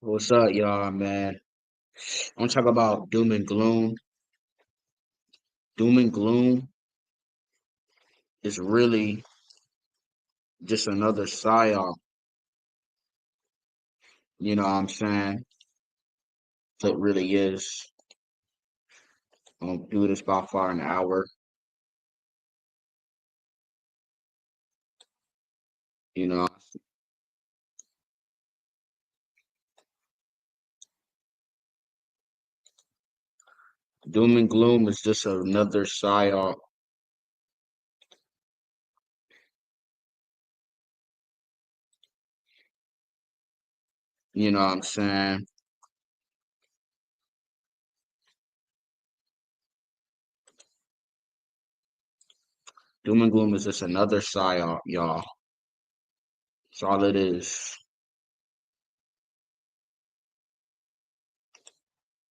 What's up, y'all, man? I want to talk about doom and gloom. Doom and gloom is really just another psyop. You know what I'm saying? It really is. I'm gonna do this about for an hour. You know, doom and gloom is just another psyop. You know what I'm saying? Doom and gloom is just another psyop, y'all. That's all it is.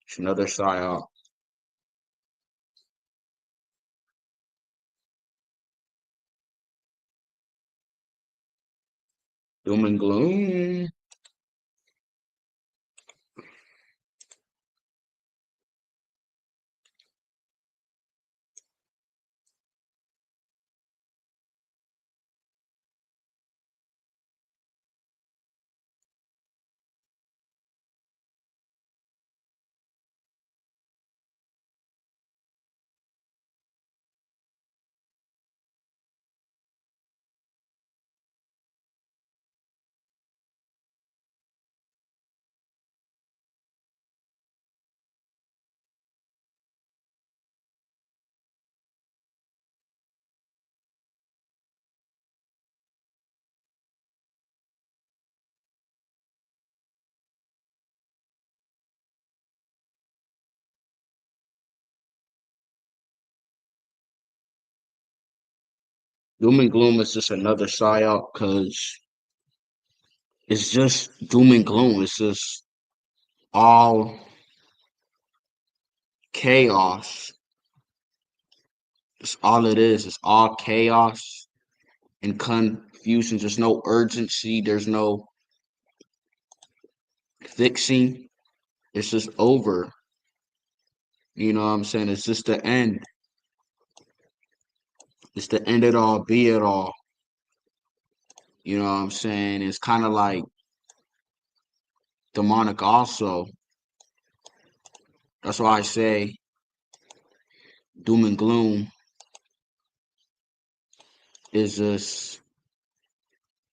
It's another psyop. Doom and gloom. Doom and gloom is just another psyop because it's just doom and gloom. It's just all chaos. It's all it is. It's all chaos and confusion. There's no urgency. There's no fixing. It's just over. You know what I'm saying? It's just the end. It's the end it all, be it all. You know what I'm saying? It's kind of like demonic also. That's why I say doom and gloom is just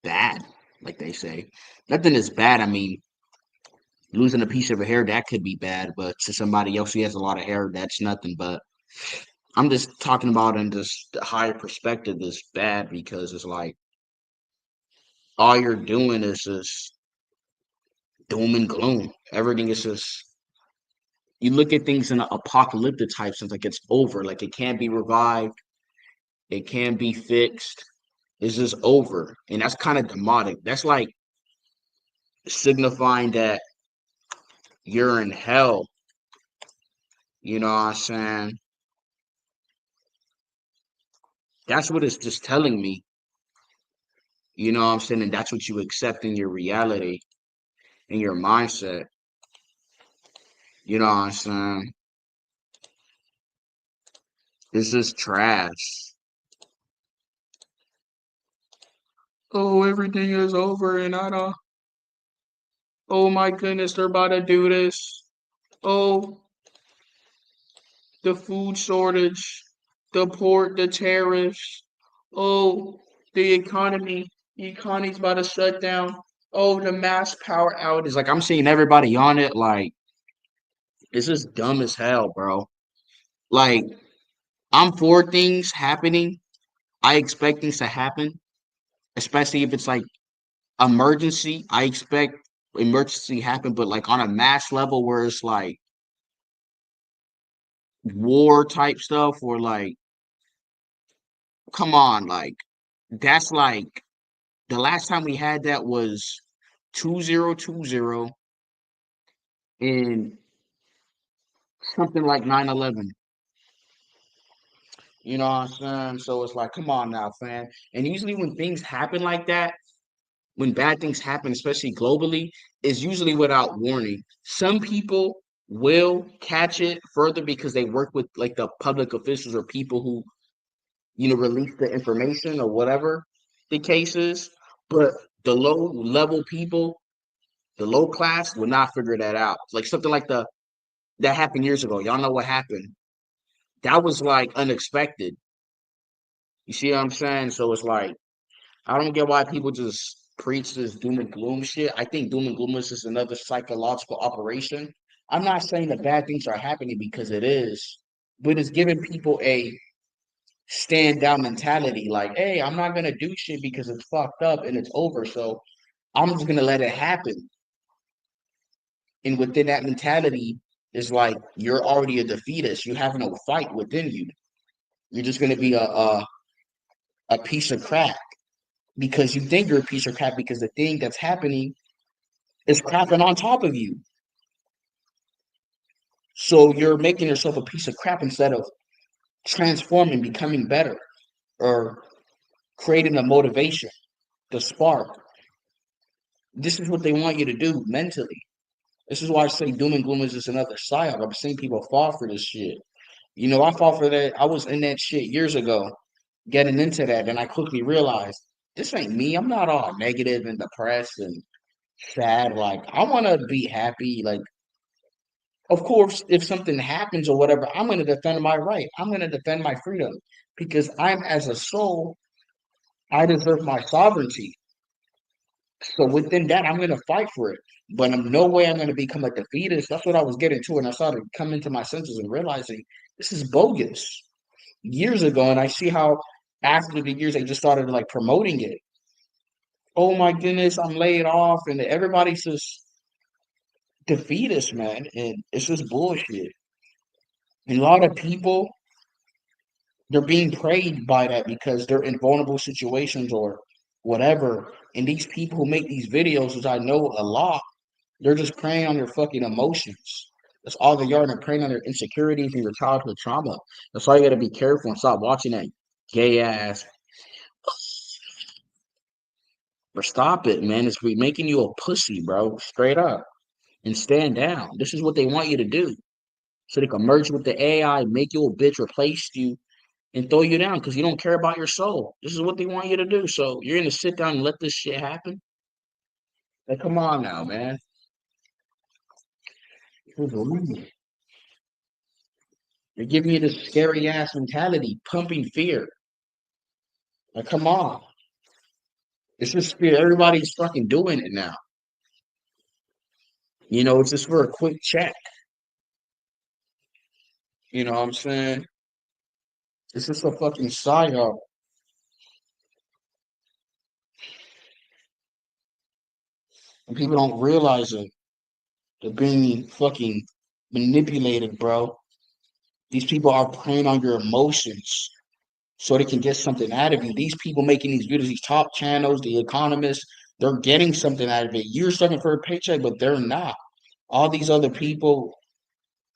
bad, like they say. Nothing is bad. I mean, losing a piece of a hair, that could be bad, but to somebody else who has a lot of hair, that's nothing. But I'm just talking about in this the higher perspective is bad because it's like all you're doing is just doom and gloom. Everything is just you look at things in an apocalyptic type sense, like it's over, like it can't be revived, it can't be fixed. It's just over, and that's kind of demonic. That's like signifying that you're in hell. You know what I'm saying? That's what it's just telling me. You know what I'm saying? And that's what you accept in your reality, in your mindset. You know what I'm saying? It's just trash. Oh, everything is over and I don't. Oh my goodness, they're about to do this. Oh, the food shortage, the port, the tariffs. Oh, the economy. The economy's about to shut down. Oh, the mass power outage. Like I'm seeing everybody on it. Like it's just dumb as hell, bro. Like I'm for things happening. I expect things to happen, especially if it's like emergency. I expect emergency happen, but like on a mass level where it's like war type stuff or like come on, like that's like the last time we had that was 2020 and something like 9/11. You know what I'm saying? So it's like, come on now, fam. And usually when things happen like that, when bad things happen, especially globally, is usually without warning. Some people will catch it further because they work with like the public officials or people who, release the information or whatever the case is. But the low level people, the low class, will not figure that out. Like something like the that happened years ago. Y'all know what happened. That was like unexpected. You see what I'm saying? So it's like I don't get why people just preach this doom and gloom shit. I think doom and gloom is just another psychological operation. I'm not saying that bad things are happening because it is, but it's giving people a stand down mentality. Like, hey, I'm not gonna do shit because it's fucked up and it's over. So I'm just gonna let it happen. And within that mentality is like you're already a defeatist. You have no fight within you. You're just gonna be a piece of crap because you think you're a piece of crap because the thing that's happening is crapping on top of you. So you're making yourself a piece of crap instead of transforming, becoming better, or creating a motivation, the spark. This is what they want you to do mentally. This is why I say doom and gloom is just another psyop. I've seen people fall for this shit. I fall for that. I was in that shit years ago, getting into that, and I quickly realized this ain't me. I'm not all negative and depressed and sad. Like I want to be happy. Like of course, if something happens or whatever, I'm going to defend my right. I'm going to defend my freedom because I'm as a soul, I deserve my sovereignty. So within that, I'm going to fight for it. But in no way I'm going to become a defeatist. That's what I was getting to, and I started coming to my senses and realizing this is bogus years ago. And I see how after the years they just started like promoting it. Oh my goodness, I'm laid off, and everybody's just defeatist, man, and it's just bullshit. And a lot of people they're being preyed by that because they're in vulnerable situations or whatever. And these people who make these videos, which I know a lot, they're just preying on their fucking emotions. That's all they are. And they're preying on their insecurities and your childhood trauma. That's why you gotta be careful and stop watching that gay ass. But stop it, man. It's making you a pussy, bro. Straight up. And stand down. This is what they want you to do. So they can merge with the AI, make you a bitch, replace you, and throw you down because you don't care about your soul. This is what they want you to do. So you're gonna sit down and let this shit happen? Like, come on now, man. You're giving you this scary ass mentality, pumping fear. Like, come on. It's just fear. Everybody's fucking doing it now. It's just for a quick check. You know what I'm saying? It's just a fucking psyop. And people don't realize it. They're being fucking manipulated, bro. These people are preying on your emotions so they can get something out of you. These people making these videos, these top channels, the economists, they're getting something out of it. You're sucking for a paycheck, but they're not. All these other people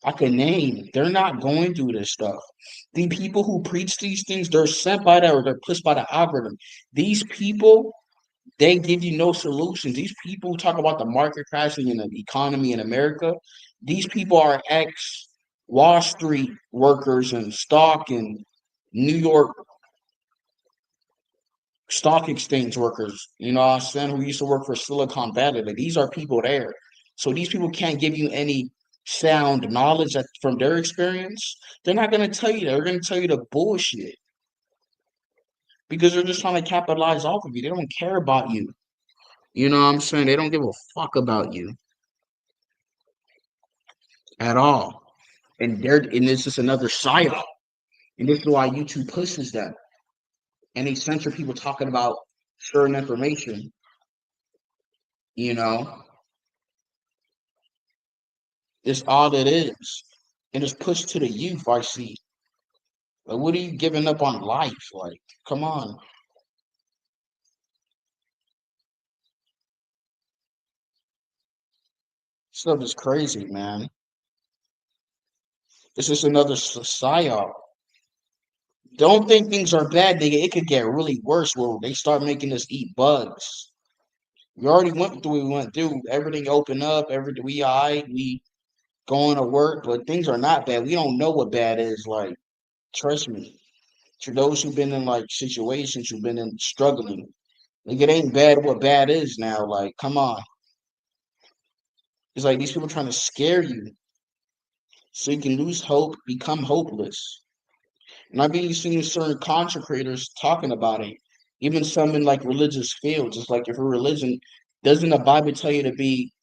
I can name, they're not going through this stuff. The people who preach these things, they're sent by that or they're pushed by the algorithm. These people, they give you no solutions. These people talk about the market crashing and the economy in America. These people are ex Wall Street workers and stock and New York stock exchange workers, what I'm saying, who used to work for Silicon Valley. Like these are people there. So these people can't give you any sound knowledge that, from their experience. They're not going to tell you that. They're going to tell you the bullshit because they're just trying to capitalize off of you. They don't care about you. You know what I'm saying? They don't give a fuck about you at all. And this is another psyop. And this is why YouTube pushes them. And they censor people talking about certain information, you know. It's all it is. And it's pushed to the youth, I see. Like, what are you giving up on life? Like, come on. Stuff is crazy, man. It's just another psyop. Don't think things are bad, nigga. It could get really worse where they start making us eat bugs. We already went through what we went through. Everything opened up. Everything we all right. We going to work, but things are not bad. We don't know what bad is. Like, trust me. To those who've been in like situations, who've been in struggling, like it ain't bad what bad is now. Like, come on. It's like these people trying to scare you so you can lose hope, become hopeless. And I've been seeing certain content creators talking about it, even some in like religious fields. It's like if your religion doesn't the Bible tell you to be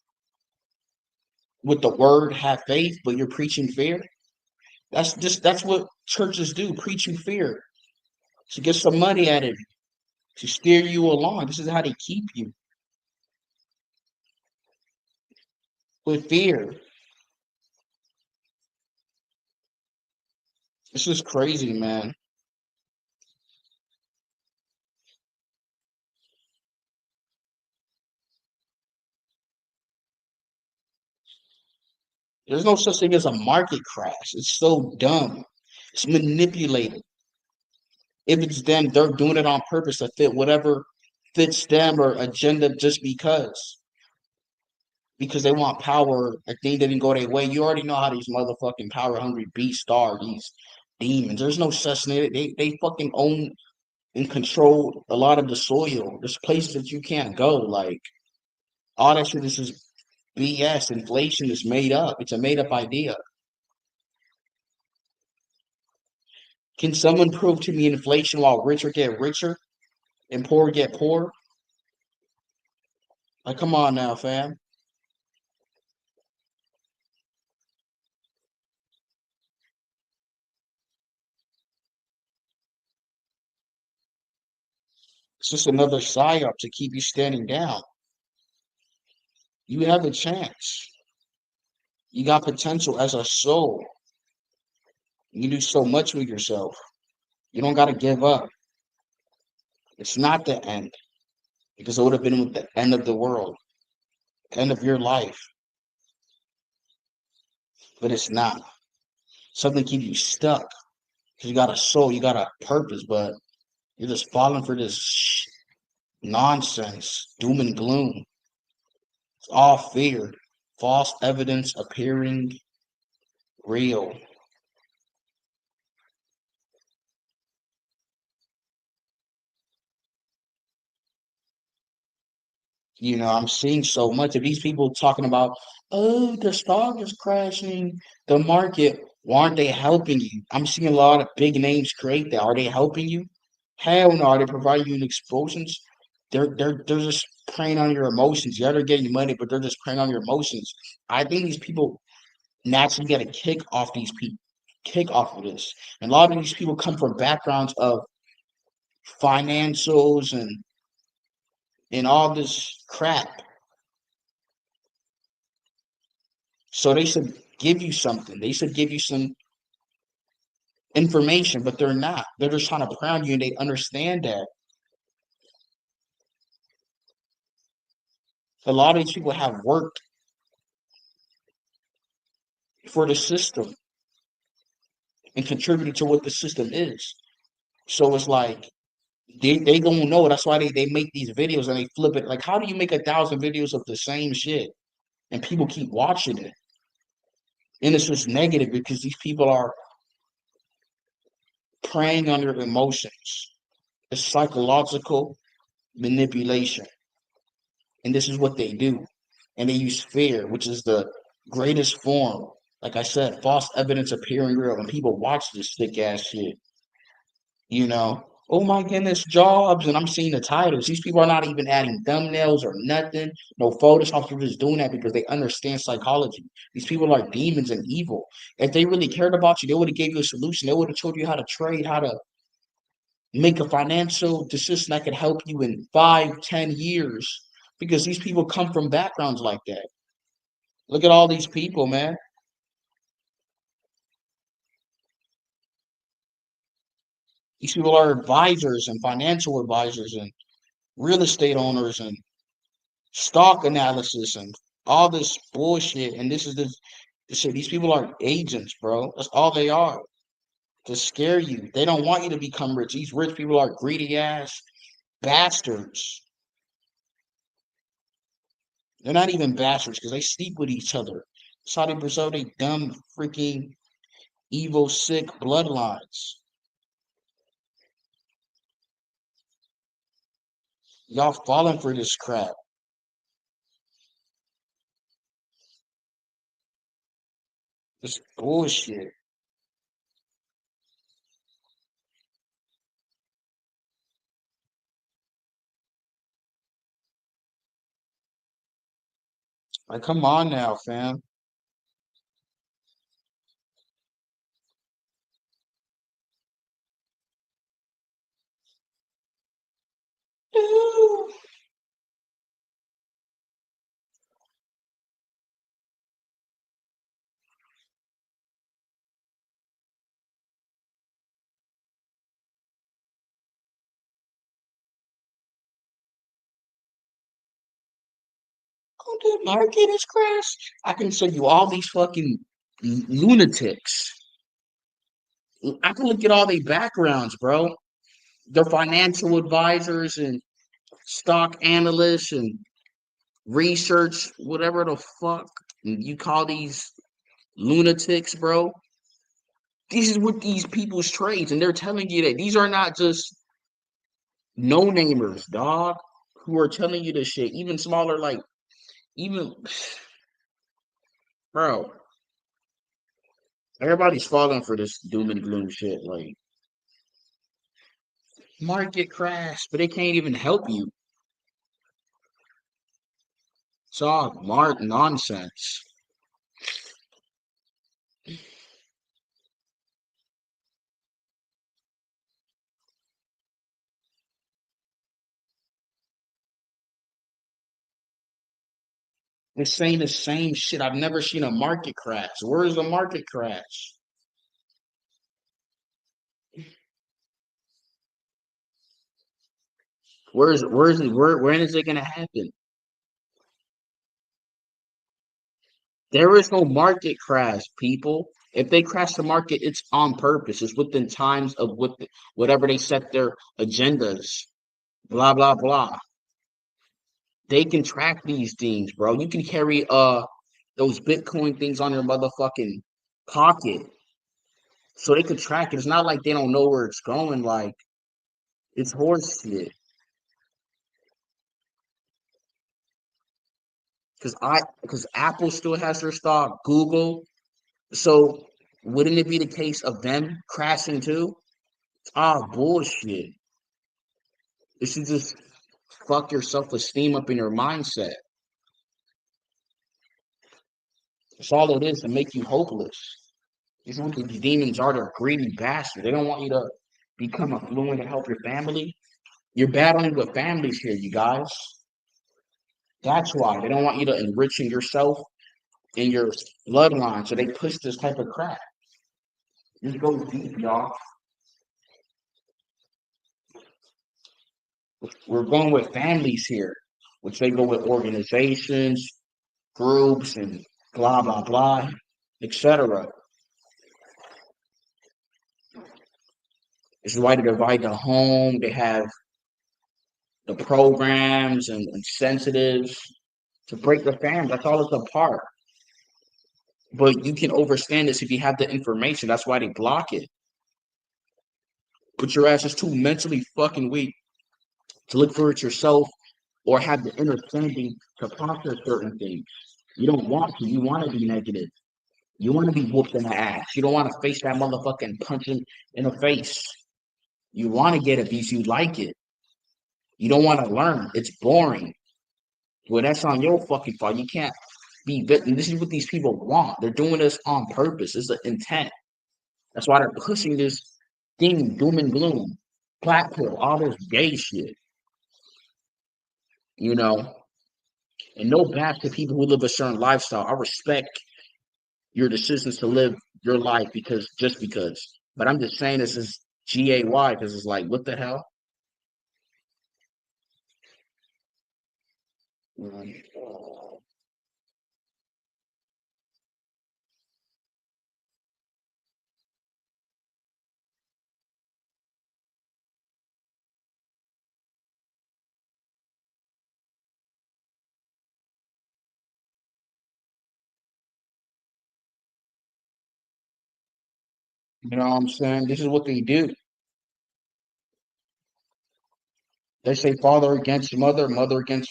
with the word, have faith, but you're preaching fear? That's what churches do, preach you fear to get some money out of you, to steer you along. This is how they keep you with fear. This is crazy, man. There's no such thing as a market crash. It's so dumb. It's manipulated. If it's them, they're doing it on purpose to fit whatever fits them or agenda just because they want power. A thing didn't go their way. You already know how these motherfucking power hungry beasts are, these demons. There's no such thing. They fucking own and control a lot of the soil. There's places that you can't go. Like all that shit is just BS. Inflation is made up. It's a made up idea. Can someone prove to me inflation while richer get richer and poor get poor? Like, come on now, fam. It's just another psyop to keep you standing down. You have a chance. You got potential as a soul. You do so much with yourself. You don't got to give up. It's not the end because it would have been with the end of the world, end of your life, but it's not. Something keep you stuck because you got a soul, you got a purpose, but you're just falling for this nonsense, doom and gloom. It's all fear, false evidence appearing real. I'm seeing so much of these people talking about, oh, the stock is crashing, the market. Why aren't they helping you? I'm seeing a lot of big names create that. Are they helping you? Hell no. Are they providing you with exposures? They're just preying on your emotions. Yeah, they're getting money, but they're just preying on your emotions. I think these people naturally get a kick off of this. And a lot of these people come from backgrounds of financials and all this crap. So they should give you something. They should give you some information, but they're not. They're just trying to prey you, and they understand that. A lot of these people have worked for the system and contributed to what the system is. So it's like they don't know. That's why they make these videos and they flip it. Like, how do you make 1,000 videos of the same shit and people keep watching it? And it's just negative because these people are preying on your emotions. It's psychological manipulation. And this is what they do. And they use fear, which is the greatest form. Like I said, false evidence appearing real. And people watch this thick ass shit, you know. Oh my goodness, jobs. And I'm seeing the titles. These people are not even adding thumbnails or nothing. No Photoshop. They're just doing that because they understand psychology. These people are demons and evil. If they really cared about you, they would have gave you a solution. They would have told you how to trade, how to make a financial decision that could help you in 5, 10 years. Because these people come from backgrounds like that. Look at all these people, man. These people are advisors and financial advisors and real estate owners and stock analysis and all this bullshit. And this shit. These people are agents, bro. That's all they are to scare you. They don't want you to become rich. These rich people are greedy ass bastards. They're not even bastards because they sleep with each other. That's how they preserve their dumb, freaking, evil, sick bloodlines. Y'all falling for this crap. This bullshit. Like, come on now, fam. Oh, the market is crashed. I can show you all these fucking lunatics. I can look at all their backgrounds, bro. They're financial advisors and stock analysts and research, whatever the fuck you call these lunatics, bro. This is what these people's trades, and they're telling you that these are not just no namers, dog, who are telling you this shit. Even smaller, like even bro. Everybody's falling for this doom and gloom shit. Like market crash, but they can't even help you. It's all nonsense. They're saying the same shit. I've never seen a market crash. Where's the market crash? Where's it? When is it gonna happen? There is no market crash, people. If they crash the market, it's on purpose. It's within times of whatever they set their agendas. Blah blah blah. They can track these things, bro. You can carry those Bitcoin things on your motherfucking pocket, so they could track it. It's not like they don't know where it's going. Like it's horse shit. Because Apple still has their stock, Google. So wouldn't it be the case of them crashing too? Ah, bullshit. It should just fuck your self esteem up in your mindset. That's all it is to make you hopeless. These what these demons are. They're greedy bastards. They don't want you to become affluent and help your family. You're battling with families here, you guys. That's why they don't want you to enriching yourself in your bloodline. So they push this type of crap. Just go deep, y'all. We're going with families here, which they go with organizations, groups, and blah blah blah, etc. This is why they divide the home. They have the programs and incentives to break the family. That's all it's apart. But you can overstand this if you have the information. That's why they block it. But your ass is too mentally fucking weak to look for it yourself or have the understanding to process certain things. You don't want to. You want to be negative. You want to be whooped in the ass. You don't want to face that motherfucking punching in the face. You want to get abuse. You like it. You don't want to learn. It's boring. Well, that's on your fucking fault. You can't be victim. This is what these people want. They're doing this on purpose. It's the intent. That's why they're pushing this thing, doom and gloom, black pill, all this gay shit. You know, and no bad to people who live a certain lifestyle. I respect your decisions to live your life because just because. But I'm just saying this is GAY because it's like, what the hell? You know what I'm saying? This is what they do. They say father against mother, mother against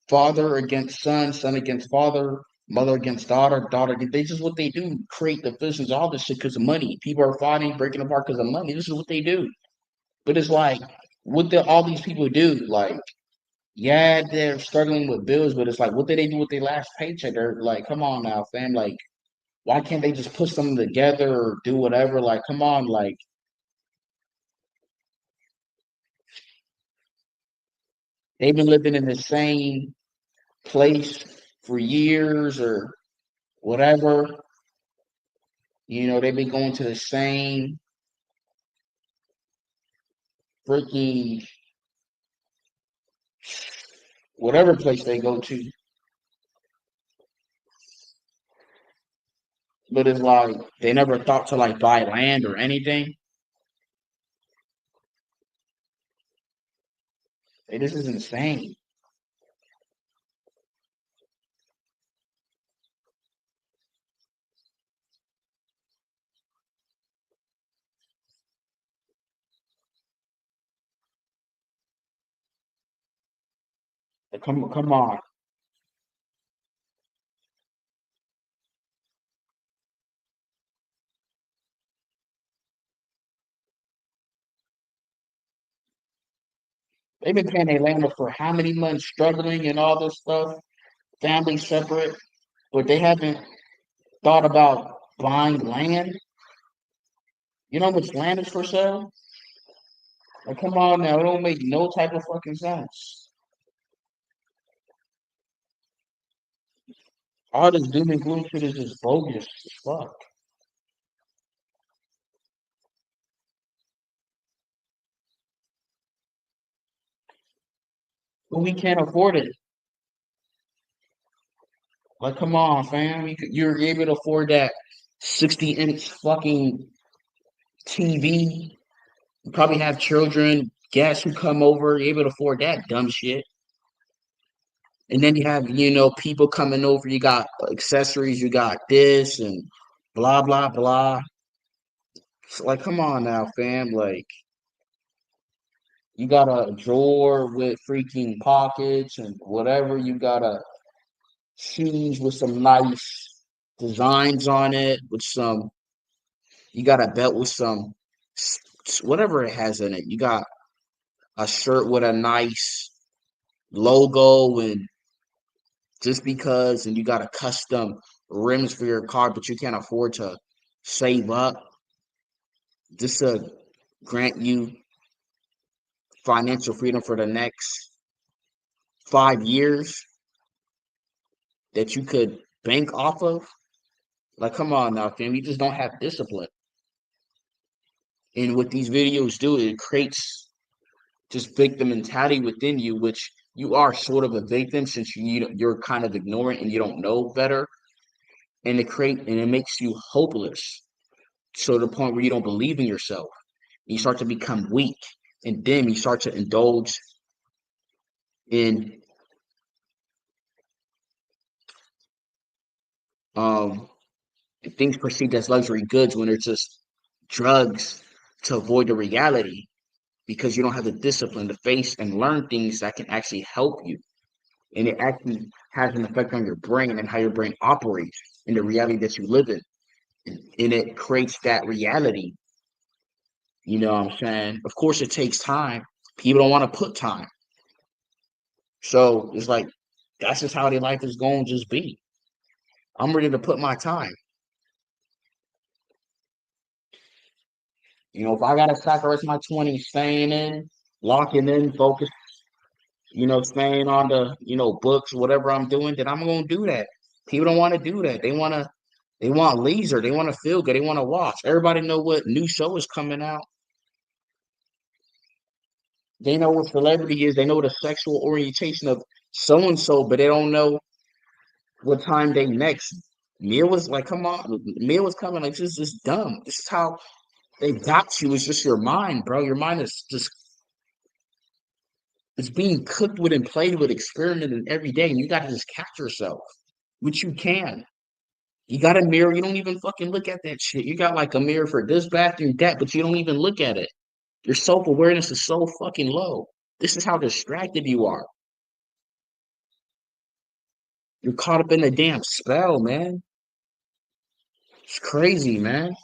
father against son, son against father, mother against daughter, daughter against. This is what they do. Create divisions, all this shit because of money. People are fighting, breaking apart because of money. This is what they do. But it's like, what do all these people do? Like, yeah, they're struggling with bills, but it's like, what did they do with their last paycheck? They're like, come on now, fam. Like, why can't they just put something together or do whatever? Like, come on, like they've been living in the same place for years or whatever. You know, they've been going to the same freaking whatever place they go to. But it's like they never thought to like buy land or anything. Hey, this is insane. Like, come on. They've been paying their landlord for how many months struggling and all this stuff, family separate, but they haven't thought about buying land. You know how much land is for sale? Like, come on now, it don't make no type of fucking sense. All this doom and gloom shit is just bogus as fuck. But we can't afford it. Like, come on, fam. You're able to afford that 60-inch fucking TV. You probably have children, guests who come over, you're able to afford that dumb shit. And then you have, people coming over. You got accessories, you got this and blah, blah, blah. So, like, come on now, fam. Like, you got a drawer with freaking pockets and whatever. You got a shoes with some nice designs on it, with some, you got a belt with some, whatever it has in it. You got a shirt with a nice logo and just because, and you got a custom rims for your car, but you can't afford to save up just to grant you financial freedom for the next 5 years that you could bank off of. Like, come on now, fam. You just don't have discipline. And what these videos do, it creates just victim mentality within you, which you are sort of a victim since you're kind of ignorant and you don't know better. And it makes you hopeless. So to the point where you don't believe in yourself. You start to become weak. And then you start to indulge in um things perceived as luxury goods when they're just drugs to avoid the reality because you don't have the discipline to face and learn things that can actually help you. And it actually has an effect on your brain and how your brain operates in the reality that you live in. And it creates that reality. You know what I'm saying? Of course, it takes time. People don't want to put time. So it's like, that's just how their life is going to just be. I'm ready to put my time. If I gotta sacrifice my 20s staying in, locking in, focus, staying on the, books, whatever I'm doing, then I'm gonna do that. People don't want to do that. They want leisure, they want to feel good, they want to watch. Everybody know what new show is coming out. They know what celebrity is, they know the sexual orientation of so and so, but they don't know what time they next. Meal was like, come on, meal was coming, like this is dumb. This is how they got you. It's just your mind, bro. Your mind is just it's being cooked with and played with, experimented every day, and you got to just catch yourself, which you can. You got a mirror, you don't even fucking look at that shit. You got like a mirror for this bathroom, that, but you don't even look at it. Your self awareness is so fucking low. This is how distracted you are. You're caught up in a damn spell, man. It's crazy, man.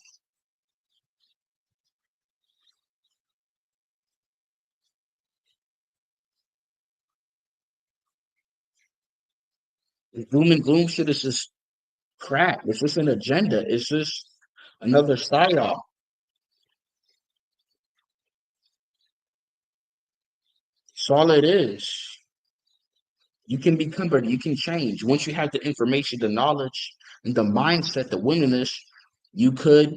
The doom and gloom shit is just crap. It's just an agenda. It's just another psyop. It's all it is. You can become better. You can change. Once you have the information, the knowledge, and the mindset, the willingness, you could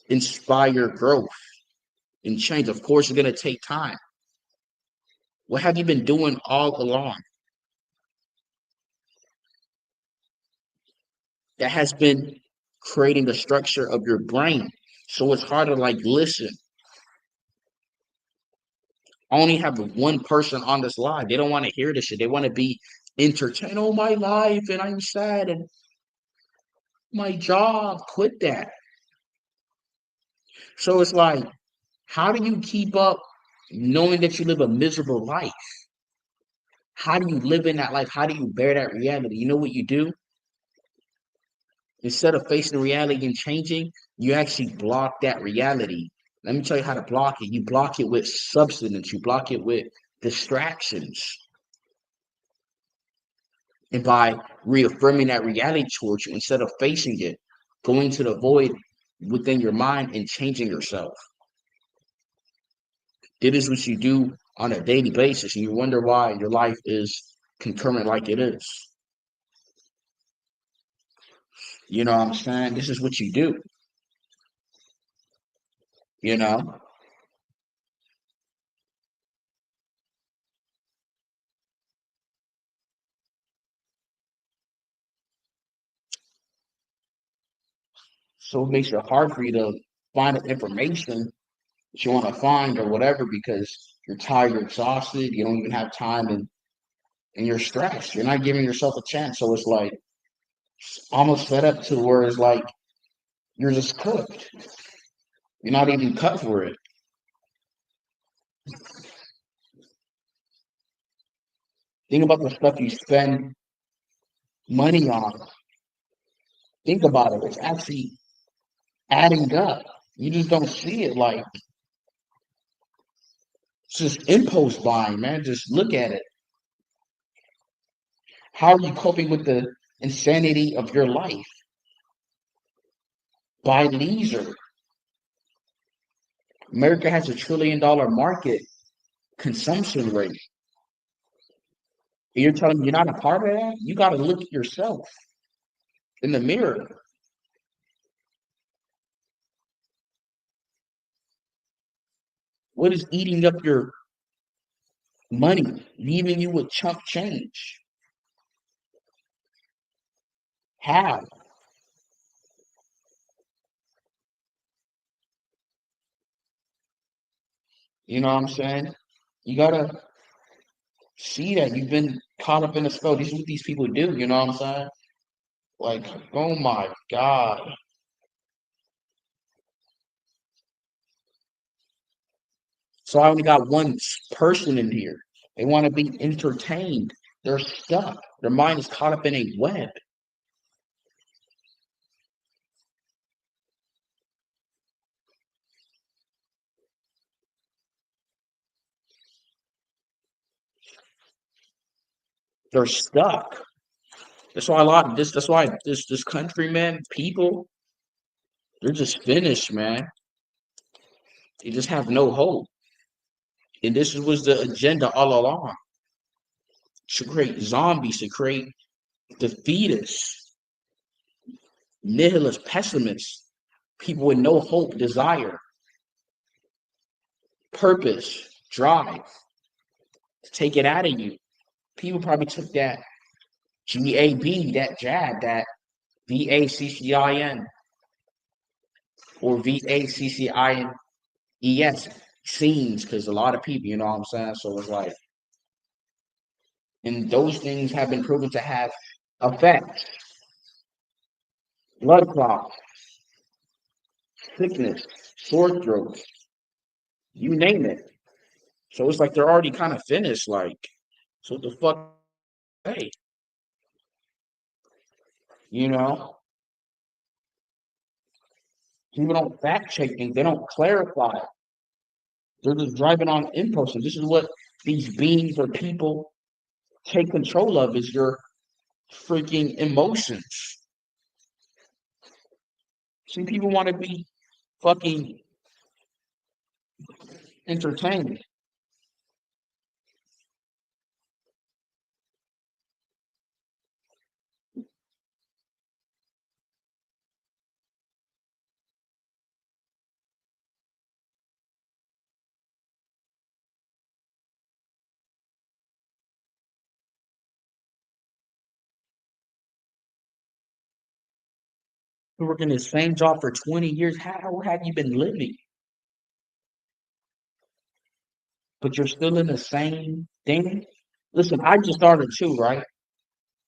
inspire growth and change. Of course, it's going to take time. What have you been doing all along? That has been creating the structure of your brain. So it's hard to like listen. I only have one person on this live. They don't want to hear this shit. They want to be entertained. Oh, my life, and I'm sad, and my job. Quit that. So it's like, how do you keep up knowing that you live a miserable life? How do you live in that life? How do you bear that reality? You know what you do? Instead of facing the reality and changing, you actually block that reality. Let me tell you how to block it. You block it with substance, you block it with distractions. And by reaffirming that reality towards you, instead of facing it, going to the void within your mind and changing yourself. It is what you do on a daily basis, and you wonder why your life is concurrent like it is. You know what I'm saying? This is what you do, you know? So it makes it hard for you to find the information that you want to find or whatever because you're tired, you're exhausted, you don't even have time, and you're stressed. You're not giving yourself a chance. So it's like almost set up to where it's like you're just cooked. You're not even cut for it. Think about the stuff you spend money on. Think about it. It's actually adding up. You just don't see it like it's just impulse buying, man. Just look at it. How are you coping with the insanity of your life? By leisure. America has $1 trillion market consumption rate. You're telling me you're not a part of that? You got to look at yourself in the mirror. What is eating up your money, leaving you with chump change? How? You know what I'm saying? You gotta see that you've been caught up in a spell. This is what these people do. You know what I'm saying? Like, oh my God. So I only got one person in here. They want to be entertained. They're stuck. Their mind is caught up in a web. They're stuck. That's why a lot of this. That's why this country, man, people, they're just finished, man. They just have no hope. And this was the agenda all along: to create zombies, to create defeatists, nihilists, pessimists, people with no hope, desire, purpose, drive, to take it out of you. People probably took that GAB, that jab, that VACCIN or VACCINES scenes, because a lot of people, you know what I'm saying? So it's like, and those things have been proven to have effects. blood clots, sickness, sore throats, you name it. So it's like they're already kind of finished. Like, so what the fuck? Hey, you know, people don't fact check things. They don't clarify. They're just driving on impulse. And this is what these beings or people take control of is your freaking emotions. See, people want to be fucking entertained. You're working the same job for 20 years. How have you been living? But you're still in the same thing? Listen, I just started too, right?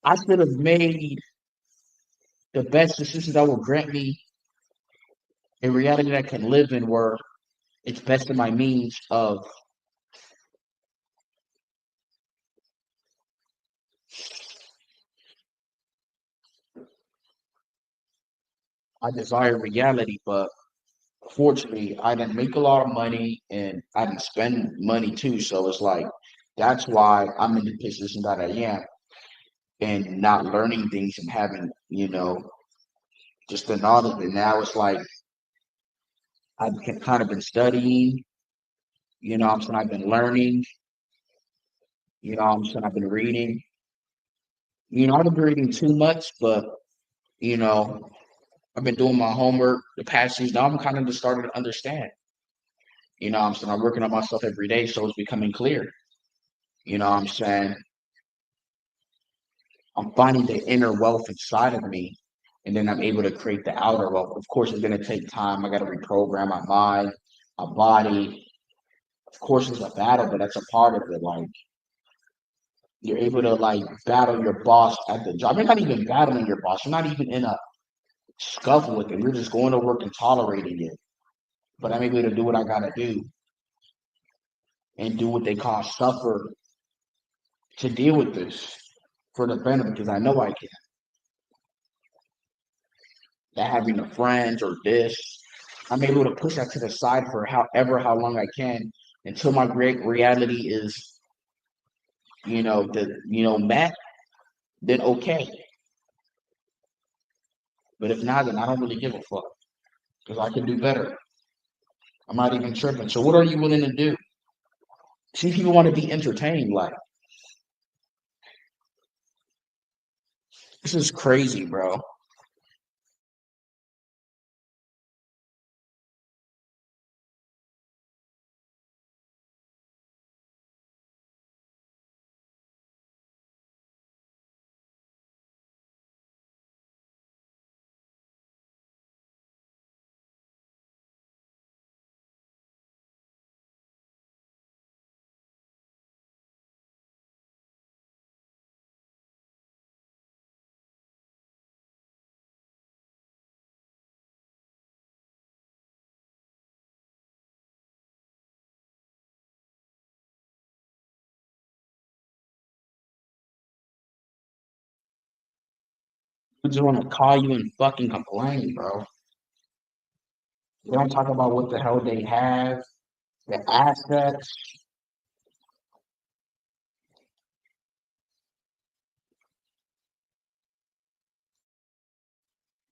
I should have made the best decisions that will grant me a reality that I can live in where it's best in my means of I desire reality, but fortunately I didn't make a lot of money and I didn't spend money too. So it's like that's why I'm in the position that I am and not learning things and having, just the knowledge. And now it's like I've kind of been studying, I'm saying I've been learning, I'm saying I've been reading. I haven't been reading too much, but you know, I've been doing my homework the past years. Now I'm kind of just starting to understand. I'm saying I'm working on myself every day, so it's becoming clear. I'm saying I'm finding the inner wealth inside of me, and then I'm able to create the outer wealth. Of course, it's gonna take time. I gotta reprogram my mind, my body. Of course, it's a battle, but that's a part of it. Like you're able to like battle your boss at the job. You're not even battling your boss. You're not even in a scuffle with him. You're just going to work and tolerating it. But I'm able to do what I gotta do and do what they call suffer to deal with this for the benefit because I know I can. That having the friends or this, I'm able to push that to the side for how long I can until my great reality is, met, then okay. But if not, then I don't really give a fuck because I can do better. I'm not even tripping. So what are you willing to do? See, people want to be entertained. Like this is crazy, bro. I just want to call you and fucking complain, bro. They don't talk about what the hell they have, the assets,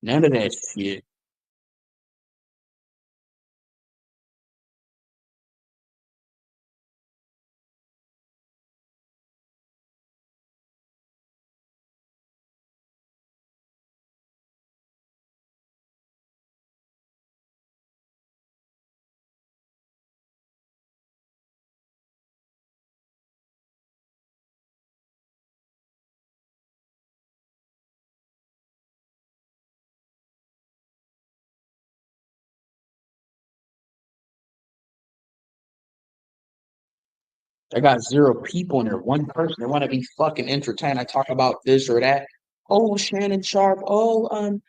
none of that shit. I got zero people in there. One person. They want to be fucking entertained. I talk about this or that. Oh, Shannon Sharp. Oh,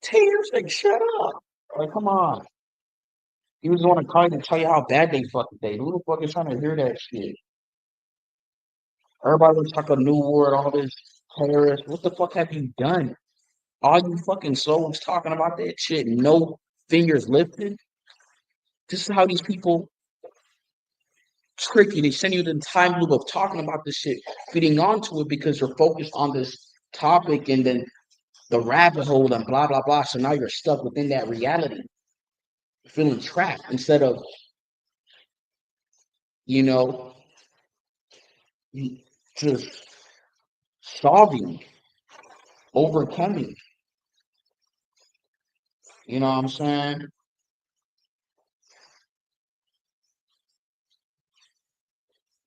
Taters, like, shut up. Like, come on. He was going to call you and tell you how bad they fucking did. Who the fuck is trying to hear that shit? Everybody was talking New World, all this terrorist. What the fuck have you done? All you fucking souls talking about that shit, no fingers lifted. This is how these people trick you. They send you the time loop of talking about this shit, feeding onto it because you're focused on this topic and then the rabbit hole and blah blah blah. So now you're stuck within that reality, feeling trapped instead of, you know, just solving, overcoming. You know what I'm saying?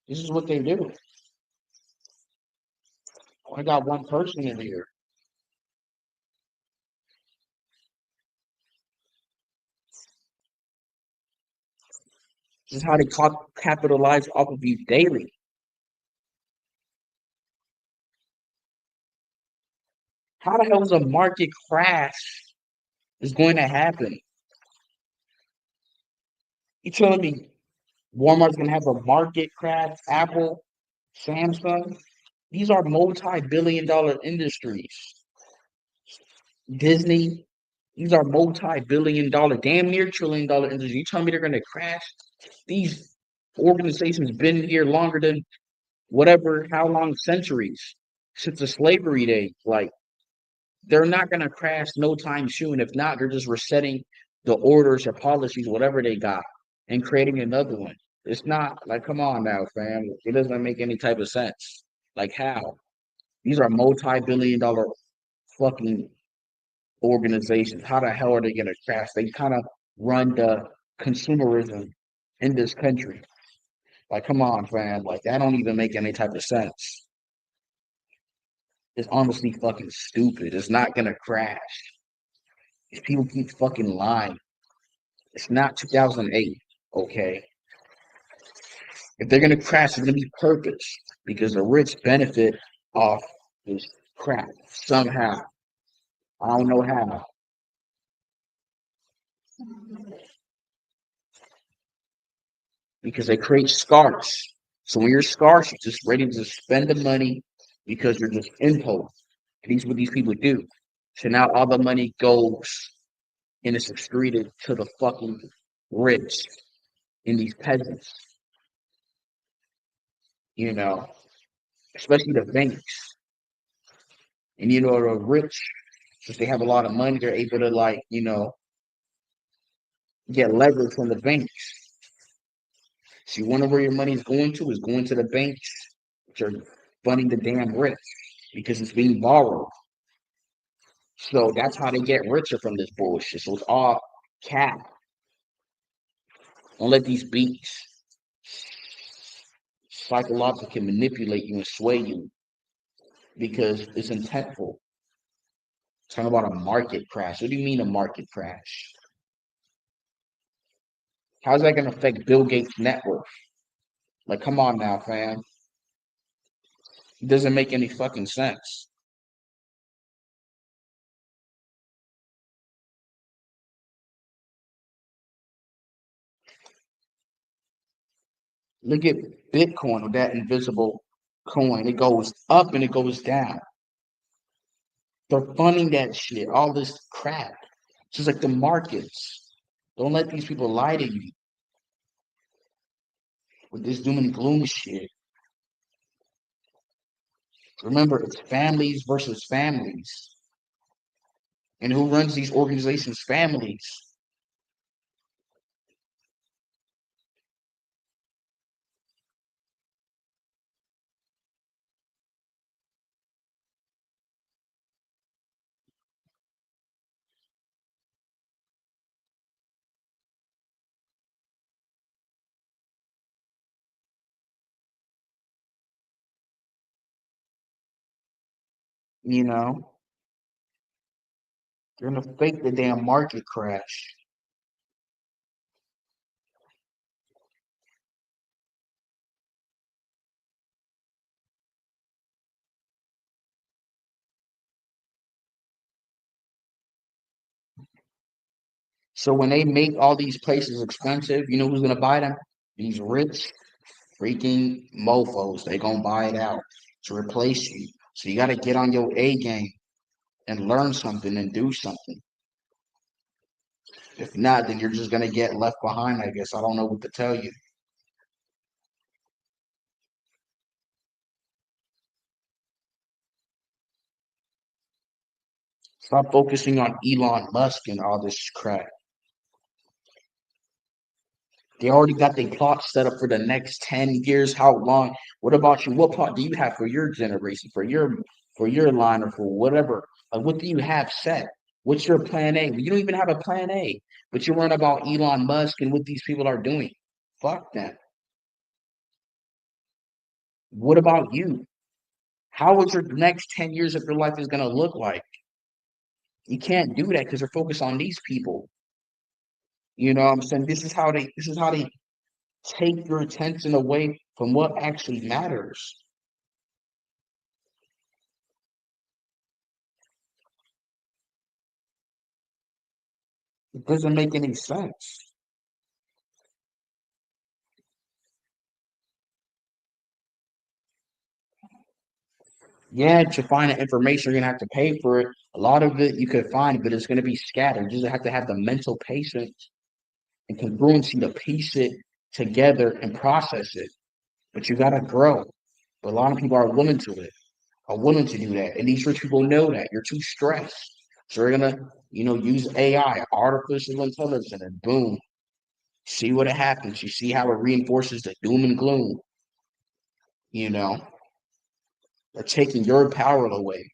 This is what they do. I got one person in here. This is how they capitalize off of you daily. How the hell is a market crash is going to happen? You telling me Walmart's going to have a market crash? Apple, Samsung, these are multi-billion-dollar industries. Disney, these are multi-billion-dollar, damn near trillion-dollar industries. You telling me they're going to crash? These organizations been here longer than whatever, how long centuries since the slavery days. Like, they're not going to crash no time soon. If not, they're just resetting the orders or policies, whatever they got, and creating another one. It's not like, come on now, fam. It doesn't make any type of sense. Like, how? These are multi-billion-dollar fucking organizations. How the hell are they going to crash? They kind of run the consumerism in this country. Like, come on, fam. Like, that don't even make any type of sense. It's honestly fucking stupid. It's not going to crash. These people keep fucking lying. It's not 2008, okay? If they're gonna crash, it's gonna be purpose because the rich benefit off this crap somehow. I don't know how. Because they create scarce. So when you're scarce, you're just ready to spend the money because you're just impulse. And these what these people do. So now all the money goes and it's excreted to the fucking rich and these peasants, you know, especially the banks. And you know, the rich, since they have a lot of money, they're able to like, get leverage from the banks. So you wonder where your money is going to the banks, which are funding the damn rich because it's being borrowed. So that's how they get richer from this bullshit. So it's all cap. Don't let these beats psychologically manipulate you and sway you because it's intentful. Talking about a market crash. What do you mean a market crash? How's that going to affect Bill Gates' net worth? Like, come on now, fam. It doesn't make any fucking sense. Look at Bitcoin with that invisible coin. It goes up and it goes down. They're funding that shit, all this crap. It's just like the markets. Don't let these people lie to you with this doom and gloom shit. Remember, it's families versus families. And who runs these organizations? Families. You know, they're gonna fake the damn market crash. So when they make all these places expensive, you know who's gonna buy them? These rich freaking mofos. They gonna buy it out to replace you. So you gotta get on your A game and learn something and do something. If not, then you're just gonna get left behind, I guess. I don't know what to tell you. Stop focusing on Elon Musk and all this crap. They already got their plot set up for the next 10 years. How long? What about you? What plot do you have for your generation, for your line, or for whatever? Like, what do you have set? What's your plan A? You don't even have a plan A, but you're worrying about Elon Musk and what these people are doing. Fuck them. What about you? How is your next 10 years of your life is gonna look like? You can't do that because you're focused on these people. You know what I'm saying? This is how they take your attention away from what actually matters. It doesn't make any sense. Yeah, to find the information, you're gonna have to pay for it. A lot of it you could find, but it's gonna be scattered. You just have to have the mental patience and congruency to piece it together and process it. But you gotta grow. But a lot of people are willing to do that. And these rich people know that. You're too stressed. So they're gonna, use AI, artificial intelligence, and boom, see what happens. You see how it reinforces the doom and gloom, you know, they're taking your power away.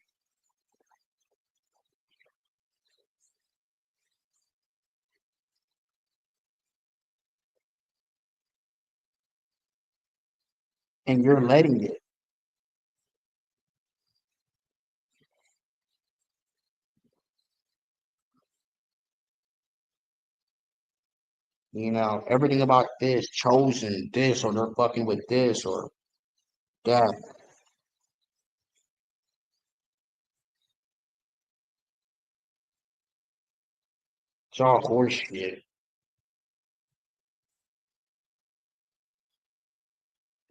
And you're letting it. Everything about this, chosen this, or they're fucking with this, or that. It's all horseshit.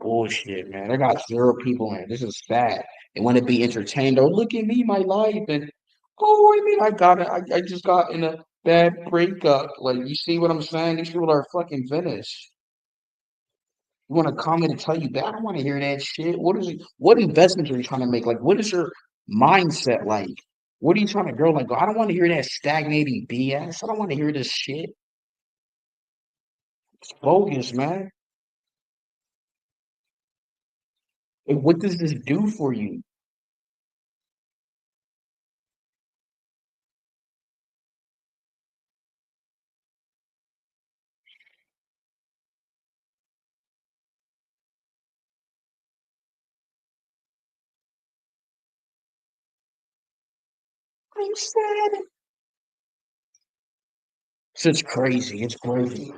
Bullshit, man. I got zero people in. This is sad. They want to be entertained. Oh, look at me, my life. And oh, I mean, I got it. I just got in a bad breakup. Like, you see what I'm saying? These people are fucking finished. You want to comment and tell you that? I don't want to hear that shit. What investments are you trying to make? Like, what is your mindset like? What are you trying to grow? Like, I don't want to hear that stagnating BS. I don't want to hear this shit. It's bogus, man. And what does this do for you? I'm sad. It's just crazy. It's crazy.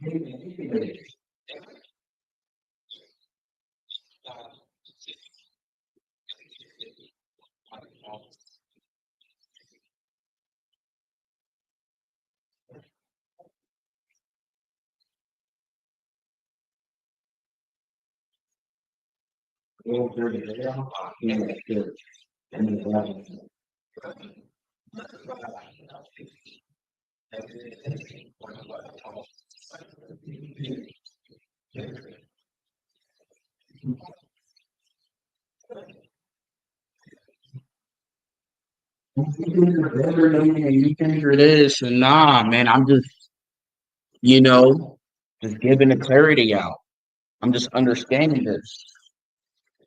You think you're this and nah, man. I'm just, you know, just giving the clarity out. I'm just understanding this.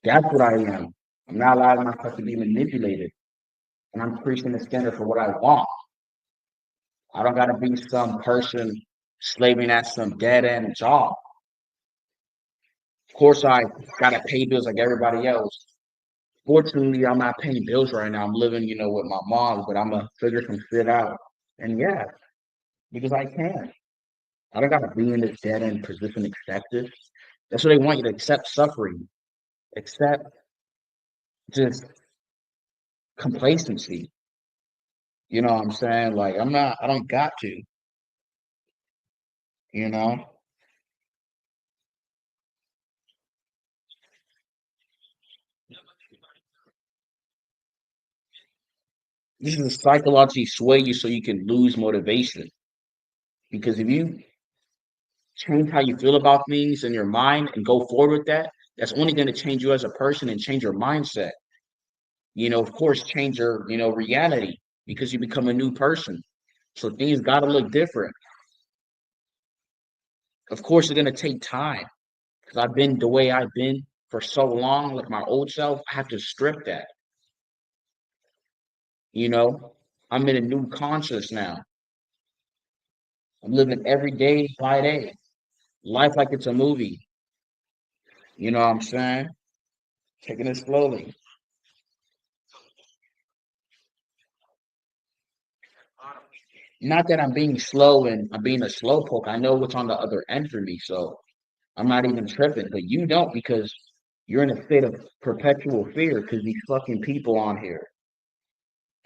That's what I am. I'm not allowing myself to be manipulated. And I'm increasing the standard for what I want. I don't gotta be some person slaving at some dead end job. Of course I gotta pay bills like everybody else. Fortunately, I'm not paying bills right now. I'm living, with my mom, but I'm gonna figure some shit out. And yeah, because I can. I don't gotta be in this dead end position, accept this. That's what they want you to accept suffering, accept just complacency. You know what I'm saying? Like I don't got to, you know? This is psychologically sway you so you can lose motivation. Because if you change how you feel about things in your mind and go forward with that, that's only going to change you as a person and change your mindset. Of course, change your, reality because you become a new person. So things got to look different. Of course, it's going to take time because I've been the way I've been for so long, like my old self. I have to strip that, you know. I'm in a new conscious now. I'm living every day by day, life like it's a movie. You know what I'm saying? Taking it slowly. Not that I'm being slow and I'm being a slowpoke. I know what's on the other end for me, so I'm not even tripping. But you don't because you're in a state of perpetual fear because these fucking people on here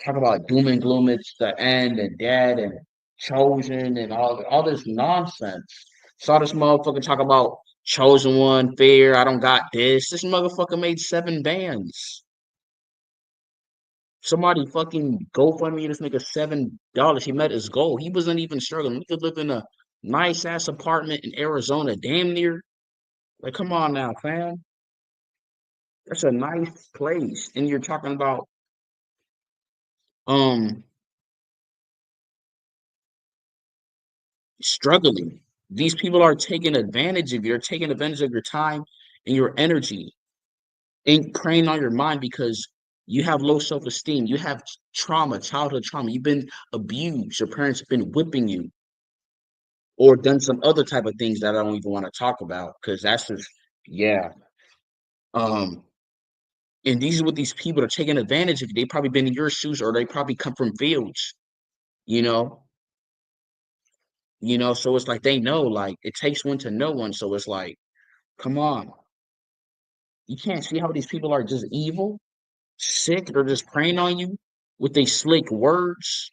talk about doom and gloom. It's the end and dead and chosen and all this nonsense. Saw this motherfucker talk about chosen one, fear. I don't got this. This motherfucker made 7 bands. Somebody fucking GoFundMe this nigga $7. He met his goal. He wasn't even struggling. He could live in a nice ass apartment in Arizona, damn near. Like, come on now, fam. That's a nice place. And you're talking about um struggling. These people are taking advantage of you. They're taking advantage of your time and your energy and preying on your mind because you have low self-esteem. You have trauma, childhood trauma. You've been abused. Your parents have been whipping you or done some other type of things that I don't even want to talk about because that's just yeah. Um, and these are what these people are taking advantage of. They probably been in your shoes or they probably come from fields, you know, so it's like they know like it takes one to know one. So it's like, come on. You can't see how these people are just evil, sick, they're just preying on you with they slick words.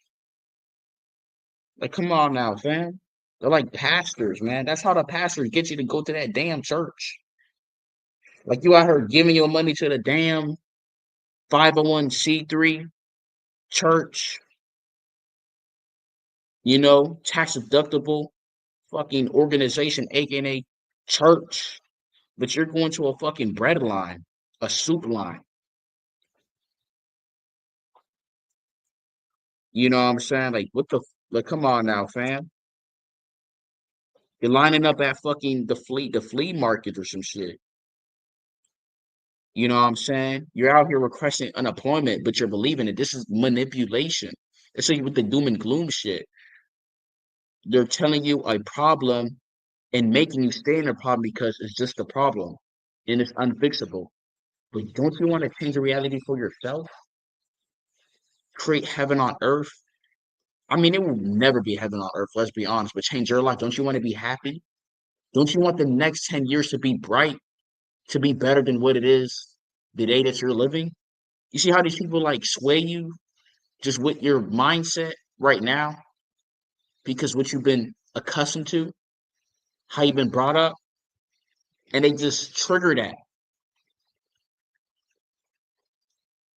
Like, come on now, fam. They're like pastors, man. That's how the pastors get you to go to that damn church. Like you out here giving your money to the damn 501c3 church, tax deductible fucking organization, aka church, but you're going to a fucking bread line, a soup line. You know what I'm saying? Like, like, come on now, fam. You're lining up at fucking the flea market or some shit. You know what I'm saying? You're out here requesting unemployment, but you're believing it. This is manipulation. It's like with the doom and gloom shit. They're telling you a problem and making you stay in a problem because it's just a problem and it's unfixable. But don't you want to change the reality for yourself? Create heaven on earth? I mean, it will never be heaven on earth, let's be honest, but change your life. Don't you want to be happy? Don't you want the next 10 years to be bright, to be better than what it is the day that you're living? You see how these people like sway you just with your mindset right now because what you've been accustomed to, how you've been brought up, and they just trigger that.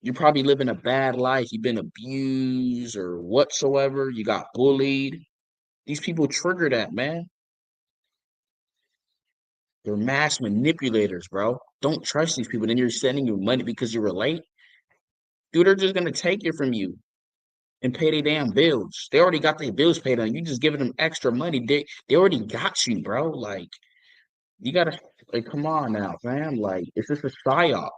You probably living a bad life, you've been abused or whatsoever, you got bullied. These people trigger that, man. They're mass manipulators, bro. Don't trust these people. Then you're sending you money because you relate. Dude, they're just gonna take it from you and pay their damn bills. They already got their bills paid on. You just giving them extra money. They already got you, bro. Like you gotta like come on now, fam. Like it's just a psyop.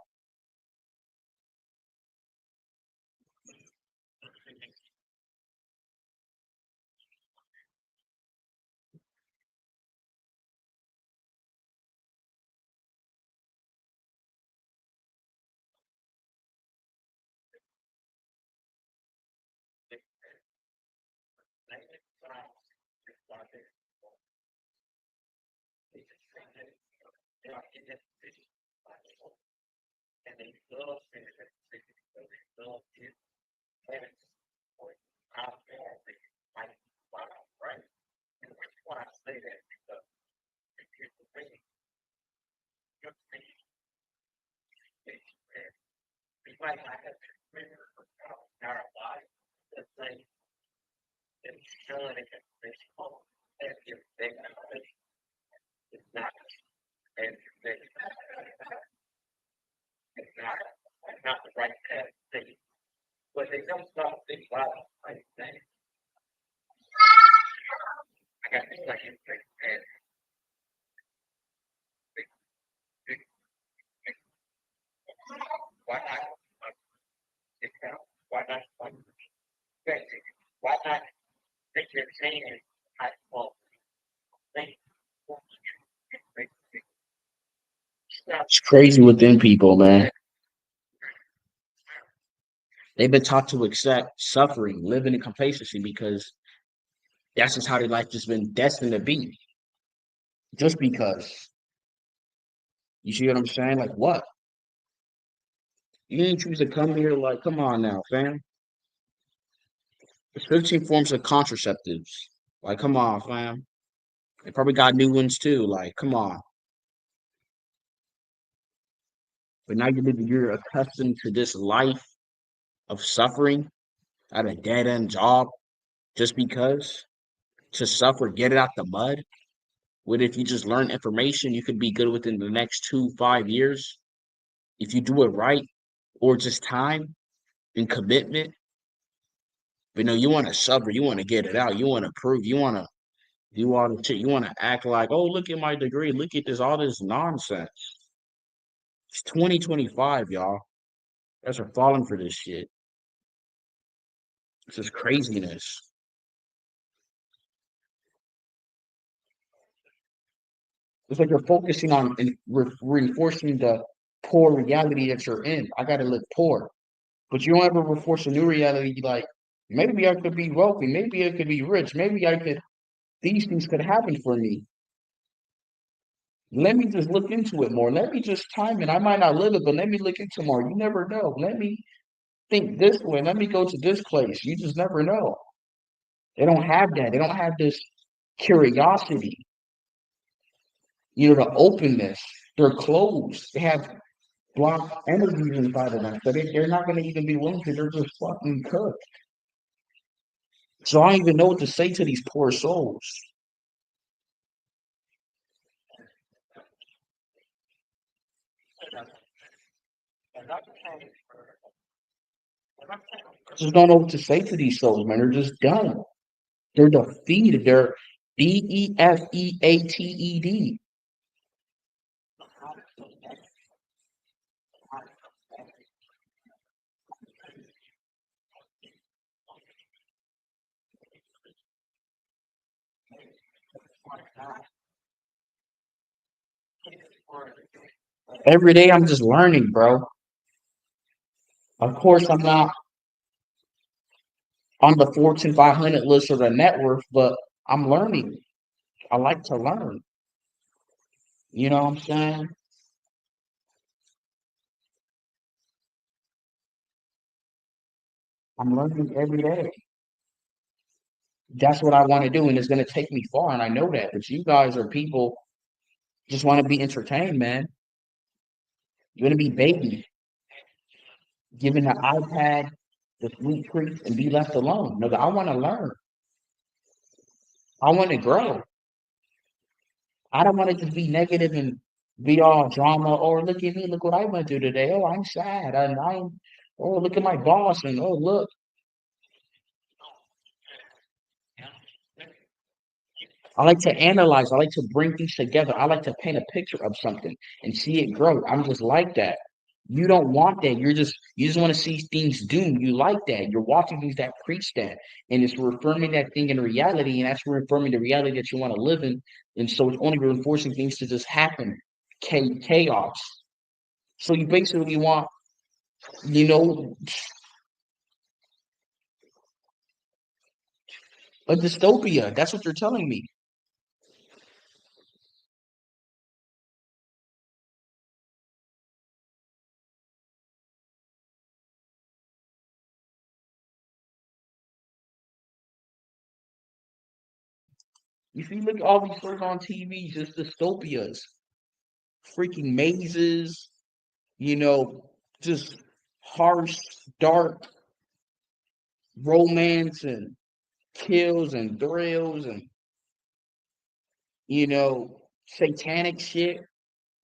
It's crazy within people, man. They've been taught to accept suffering, living in complacency because that's just how their life just been destined to be. Just because. You see what I'm saying? Like what? You didn't choose to come here like, come on now, fam. There's 15 forms of contraceptives. Like, come on, fam. They probably got new ones too. Like, come on. But now you're accustomed to this life of suffering at a dead end job just because to suffer, get it out the mud. What if you just learn information, you could be good within the next 2, 5 years if you do it right, or just time and commitment. But no, you want to suffer, you want to get it out, you want to prove, you want to act like, oh, look at my degree, look at this, all this nonsense. It's 2025, y'all. Guys are falling for this shit. It's just craziness. It's like you're focusing on and reinforcing the poor reality that you're in. I gotta live poor, but you don't ever reinforce a new reality. Like maybe I could be wealthy, maybe I could be rich, maybe I could. These things could happen for me. Let me just look into it more. Let me just time it. I might not live it, but let me look into more. You never know. Let me think this way. Let me go to this place. You just never know. They don't have that. They don't have this curiosity, the openness. They're closed. They have blocked energies inside of them. So they're not going to even be willing to. They're just fucking cooked. So I don't even know what to say to these poor souls. I just don't know what to say to these souls, man. They're just done. They're defeated. They're defeated. Every day I'm just learning, bro. Of course, I'm not on the Fortune 500 list or the net worth, but I'm learning. I like to learn. You know what I'm saying? I'm learning every day. That's what I want to do, and it's going to take me far, and I know that. But you guys are people just want to be entertained, man. You want to be baby, given the iPad, the sweet treats, and be left alone. No, I want to learn. I want to grow. I don't want to just be negative and be all drama. Or look at me, look what I went through today. Oh, I'm sad, and I'm. Oh, look at my boss, and oh, look. I like to analyze. I like to bring things together. I like to paint a picture of something and see it grow. I'm just like that. You don't want that. You just want to see things doom. You like that. You're watching things that preach that, and it's reaffirming that thing in reality, and that's reaffirming the reality that you want to live in. And so it's only reinforcing things to just happen, chaos. So you basically want, you know, a dystopia. That's what you're telling me. If you look at all these stories on TV, just dystopias, freaking mazes, you know, just harsh, dark romance and kills and thrills and, satanic shit.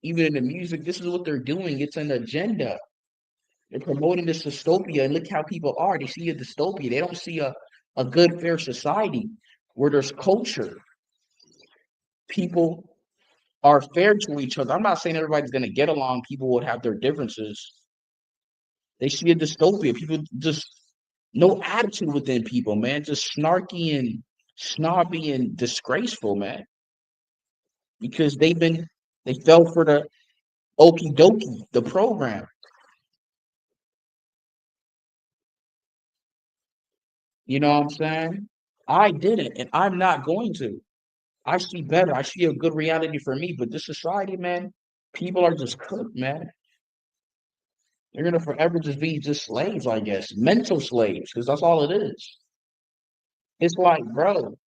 Even in the music, this is what they're doing. It's an agenda. They're promoting this dystopia, and look how people are. They see a dystopia. They don't see a good, fair society where there's culture. People are fair to each other. I'm not saying everybody's going to get along. People will have their differences. They see a dystopia. People just no attitude within people, man. Just snarky and snobby and disgraceful, man. Because they fell for the okie dokie, the program. You know what I'm saying? I didn't, and I'm not going to. I see better. I see a good reality for me. But this society, man, people are just cooked, man. They're gonna forever just be just slaves, I guess. Mental slaves, because that's all it is. It's like, bro,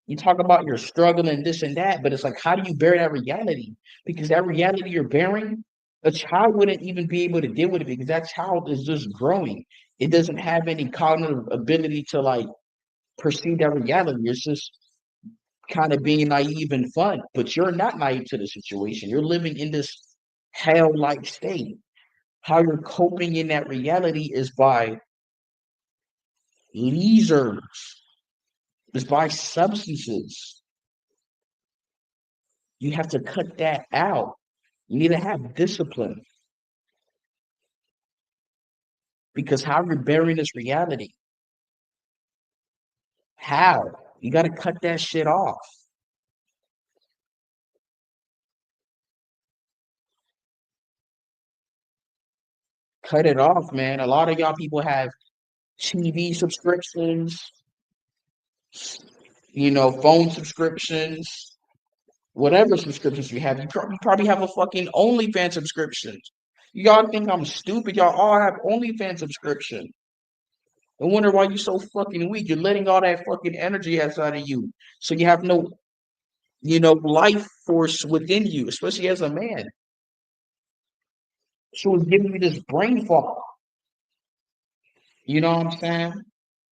you talk about your struggle and this and that, but it's like, how do you bear that reality? Because that reality you're bearing, a child wouldn't even be able to deal with it because that child is just growing. It doesn't have any cognitive ability to like perceive that reality. It's just kind of being naive and fun. But you're not naive to the situation. You're living in this hell-like state. How you're coping in that reality is by leisures, is by substances. You have to cut that out. You need to have discipline because how you're bearing this reality, how? You got to cut that shit off. Cut it off, man. A lot of y'all people have TV subscriptions, phone subscriptions, whatever subscriptions you have. You probably have a fucking OnlyFans subscription. Y'all think I'm stupid? Y'all all have OnlyFans subscription. I wonder why you're so fucking weak. You're letting all that fucking energy outside of you. So you have no, life force within you, especially as a man. So it's giving you this brain fog. You know what I'm saying?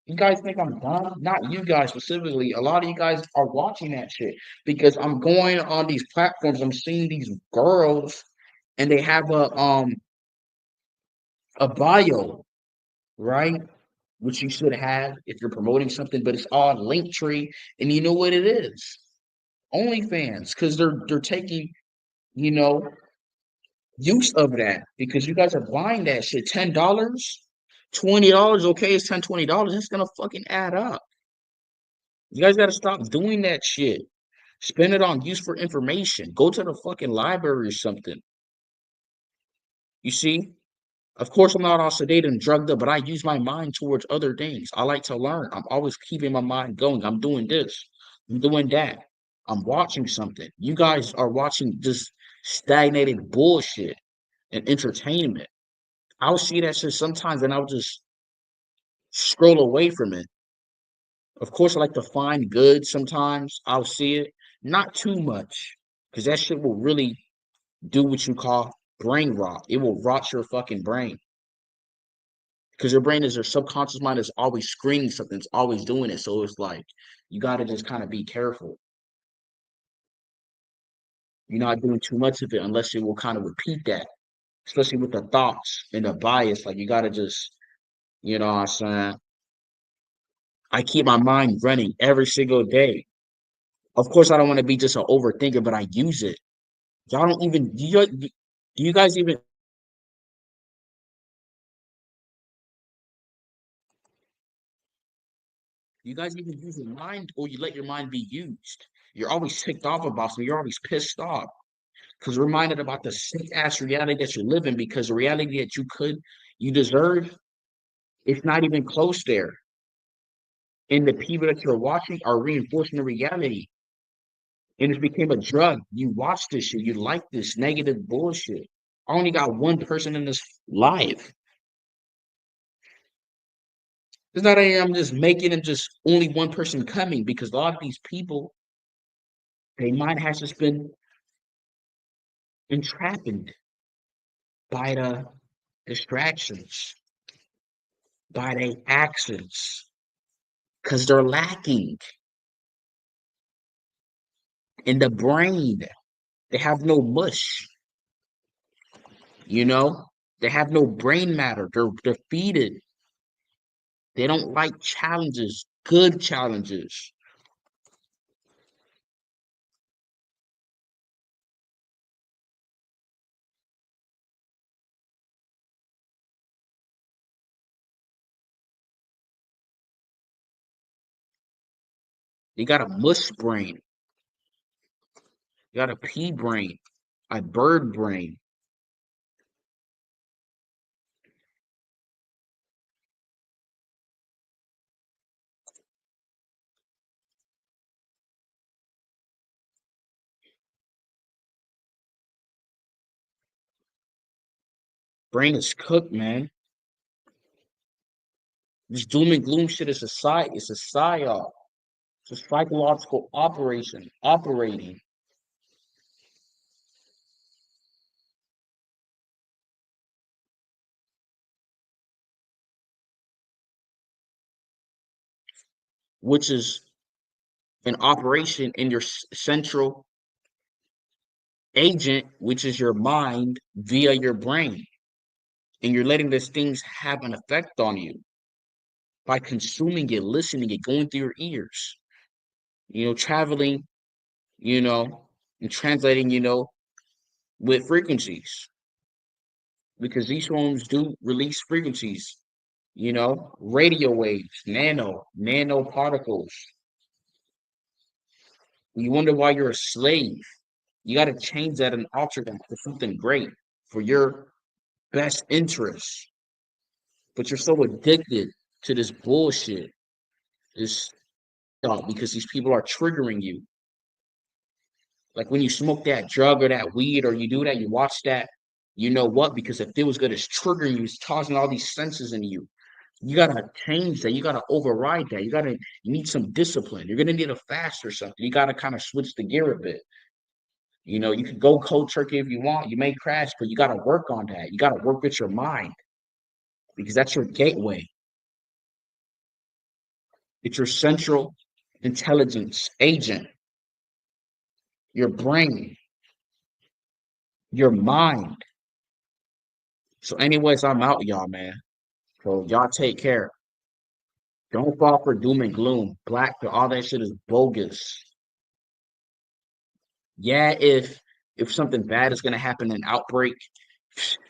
You guys think I'm dumb? Not you guys specifically. A lot of you guys are watching that shit because I'm going on these platforms. I'm seeing these girls, and they have a bio, right? Which you should have if you're promoting something, but it's all Linktree, and you know what it is? OnlyFans, because they're taking you know use of that because you guys are buying that shit. $10, $20, okay, it's $10, $20. It's gonna fucking add up. You guys gotta stop doing that shit. Spend it on use for information. Go to the fucking library or something. You see? Of course, I'm not all sedated and drugged up, but I use my mind towards other things. I like to learn. I'm always keeping my mind going. I'm doing this. I'm doing that. I'm watching something. You guys are watching just stagnated bullshit and entertainment. I'll see that shit sometimes and I'll just scroll away from it. Of course, I like to find good sometimes. I'll see it. Not too much. Because that shit will really do what you call brain rot. It will rot your fucking brain. Because your brain is your subconscious mind is always screening something, it's always doing it. So it's like you gotta just kind of be careful. You're not doing too much of it unless it will kind of repeat that, especially with the thoughts and the bias. Like you gotta just, you know what I'm saying? I keep my mind running every single day. Of course, I don't want to be just an overthinker, but I use it. Y'all don't even do you guys even you guys even use your mind or you let your mind be used? You're always ticked off about something. You're always pissed off because reminded about the sick ass reality that you're living because the reality that you deserve, it's not even close there. And the people that you're watching are reinforcing the reality. And it became a drug. You watch this shit. You like this negative bullshit. I only got one person in this life. It's not that I'm just making it just only one person coming because a lot of these people, their mind has just been entrapped by the distractions, by the actions, because they're lacking in the brain. They have no mush, you know? They have no brain matter. They're defeated. They don't like challenges, good challenges. They got a mush brain. You got a pea brain, a bird brain. Brain is cooked, man. This doom and gloom shit is a it's a psyop. It's a psychological operating, which is an operation in your central agent, which is your mind via your brain. And you're letting these things have an effect on you by consuming it, listening it, going through your ears, traveling, you know, and translating, with frequencies because these homes do release frequencies, radio waves, nano particles. You wonder why you're a slave. You got to change that and alter that for something great for your best interest. But you're so addicted to this bullshit, this because these people are triggering you. Like when you smoke that drug or that weed or you do that, you watch that, you know what? Because it feels good, it's triggering you, it's causing all these senses in you. You gotta change that. You gotta override that. You need some discipline. You're gonna need a fast or something. You gotta kind of switch the gear a bit. You can go cold turkey if you want. You may crash, but you gotta work on that. You gotta work with your mind because that's your gateway. It's your central intelligence agent, your brain, your mind. So, anyways, I'm out, y'all, man. So y'all take care. Don't fall for doom and gloom. Black, all that shit is bogus. Yeah, if something bad is gonna happen, an outbreak,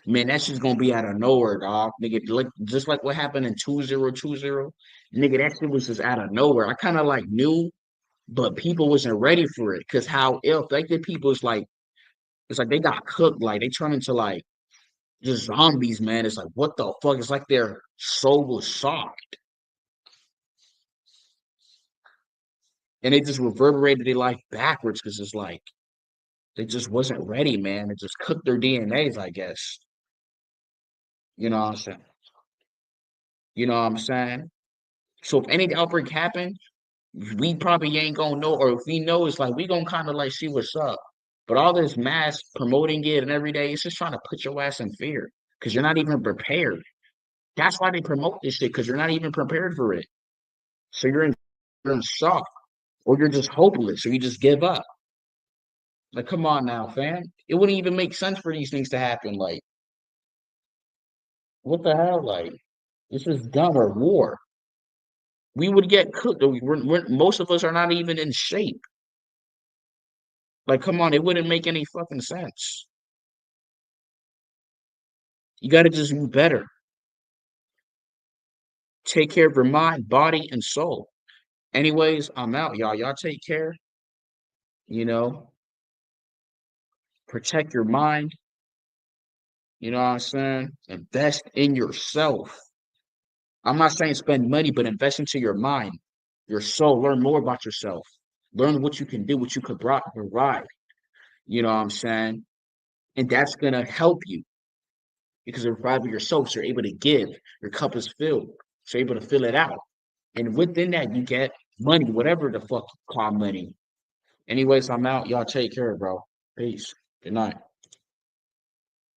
man, that shit's gonna be out of nowhere, dog. Nigga, like just like what happened in 2020. Nigga, that shit was just out of nowhere. I kind of like knew, but people wasn't ready for it. Cause how ill affected people is like it's like they got cooked, like they turn into like just zombies, man. It's like, what the fuck? It's like their soul was shocked. And they just reverberated their life backwards because it's like they just wasn't ready, man. It just cooked their DNAs, I guess. You know what I'm saying? You know what I'm saying? So if any outbreak happened, we probably ain't gonna know, or if we know, it's like we gonna kind of like see what's up. But all this mass promoting it and every day, it's just trying to put your ass in fear because you're not even prepared. That's why they promote this shit because you're not even prepared for it. So you're in shock, or you're just hopeless, or you just give up. Like, come on now, fam. It wouldn't even make sense for these things to happen. Like, what the hell? Like, this is dumb or war. We would get cooked. Most of us are not even in shape. Like, come on, it wouldn't make any fucking sense. You got to just be better. Take care of your mind, body, and soul. Anyways, I'm out, y'all. Y'all take care. You know, protect your mind. You know what I'm saying? Invest in yourself. I'm not saying spend money, but invest into your mind, your soul. Learn more about yourself. Learn what you can do, what you could provide. You know what I'm saying? And that's gonna help you because you're proud of yourself. So you're able to give. Your cup is filled. So you're able to fill it out. And within that, you get money, whatever the fuck you call money. Anyways, I'm out. Y'all take care, bro. Peace. Good night.